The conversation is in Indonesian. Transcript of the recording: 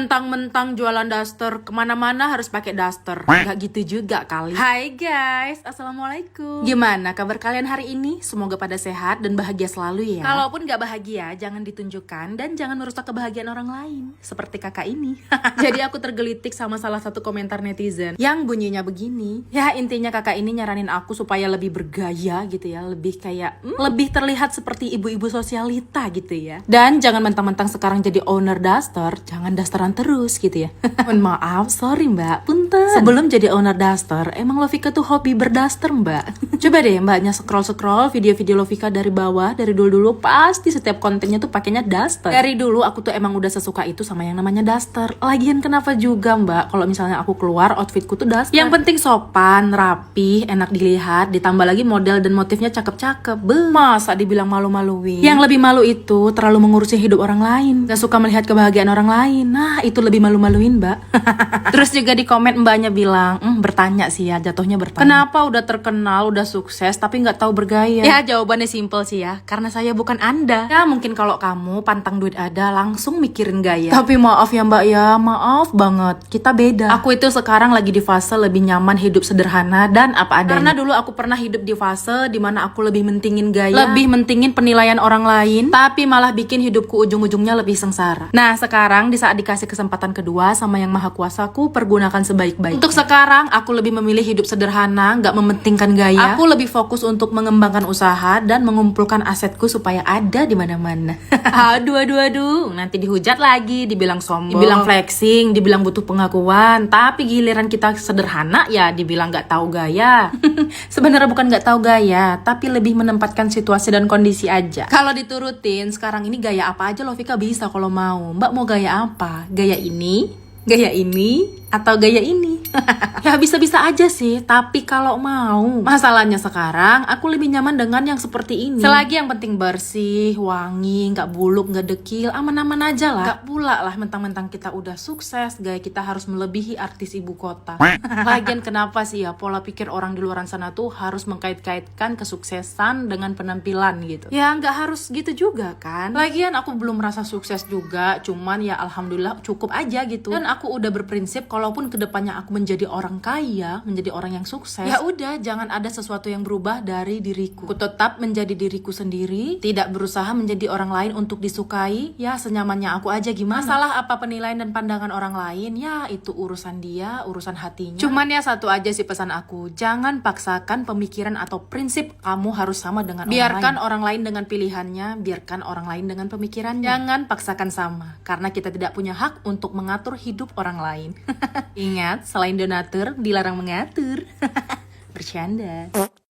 Mentang-mentang jualan daster, kemana-mana harus pakai daster. Gak gitu juga kali. Hai guys, assalamualaikum. Gimana kabar kalian hari ini? Semoga pada sehat dan bahagia selalu ya. Kalaupun gak bahagia, jangan ditunjukkan dan jangan merusak kebahagiaan orang lain. Seperti kakak ini. Jadi aku tergelitik sama salah satu komentar netizen yang bunyinya begini. Ya intinya kakak ini nyaranin aku supaya lebih bergaya gitu ya, lebih kayak lebih terlihat seperti ibu-ibu sosialita gitu ya. Dan jangan mentang-mentang sekarang jadi owner daster, jangan dasteran terus gitu ya. Mohon maaf, sorry mbak, punten. Sebelum jadi owner daster, emang Lovika tuh hobi berdaster mbak. Coba deh mbaknya scroll-scroll video-video Lovika dari bawah, dari dulu-dulu pasti setiap kontennya tuh pakainya daster. Dari dulu aku tuh emang udah sesuka itu sama yang namanya daster. Lagian kenapa juga mbak, kalau misalnya aku keluar outfitku tuh daster. Yang penting sopan, rapi, enak dilihat, ditambah lagi model dan motifnya cakep-cakep. Masa dibilang malu-maluin? Yang lebih malu itu terlalu mengurusi hidup orang lain, gak suka melihat kebahagiaan orang lain. Nah itu lebih malu-maluin mbak. Terus juga di komen mbaknya bilang, bertanya sih ya, jatuhnya bertanya, kenapa udah terkenal, udah sukses tapi gak tahu bergaya? Ya jawabannya simple sih ya, karena saya bukan anda. Ya mungkin kalau kamu pantang duit ada langsung mikirin gaya. Tapi maaf ya mbak ya, maaf banget, kita beda. Aku itu sekarang lagi di fase lebih nyaman hidup sederhana dan apa adanya. Karena dulu aku pernah hidup di fase dimana aku lebih mentingin gaya, lebih mentingin penilaian orang lain, tapi malah bikin hidupku ujung-ujungnya lebih sengsara. Nah sekarang di saat dikasih kesempatan kedua sama yang maha kuasaku, pergunakan sebaik-baik. Untuk sekarang aku lebih memilih hidup sederhana, gak mementingkan gaya. Aku lebih fokus untuk mengembangkan usaha dan mengumpulkan asetku supaya ada di mana-mana. Aduh, nanti dihujat lagi, dibilang sombong, dibilang flexing, dibilang butuh pengakuan. Tapi giliran kita sederhana ya dibilang gak tahu gaya. Sebenarnya bukan gak tahu gaya, tapi lebih menempatkan situasi dan kondisi aja. Kalau diturutin sekarang ini gaya apa aja Lovika bisa kalau mau. Mbak mau gaya apa? Gaya ini, atau gaya ini? Ya bisa-bisa aja sih, tapi kalau mau. Masalahnya sekarang aku lebih nyaman dengan yang seperti ini. Selagi yang penting bersih, wangi, gak buluk, gak dekil, aman-aman aja lah. Gak pula lah mentang-mentang kita udah sukses, gaya kita harus melebihi artis ibu kota. Lagian kenapa sih ya pola pikir orang di luar sana tuh harus mengkait-kaitkan kesuksesan dengan penampilan gitu. Ya gak harus gitu juga kan. Lagian aku belum merasa sukses juga, cuman ya alhamdulillah cukup aja gitu. Dan aku udah berprinsip kalaupun kedepannya aku menjadi orang kaya, menjadi orang yang sukses, ya udah jangan ada sesuatu yang berubah dari diriku. Aku tetap menjadi diriku sendiri, tidak berusaha menjadi orang lain untuk disukai. Ya senyamannya aku aja gimana. Masalah apa penilaian dan pandangan orang lain, ya itu urusan dia, urusan hatinya. Cuman ya satu aja sih pesan aku, jangan paksakan pemikiran atau prinsip kamu harus sama dengan orang lain. Biarkan orang lain dengan pilihannya, biarkan orang lain dengan pemikirannya. Jangan paksakan sama, karena kita tidak punya hak untuk mengatur hidup orang lain. Ingat, selain donatur, dilarang mengatur. Bercanda.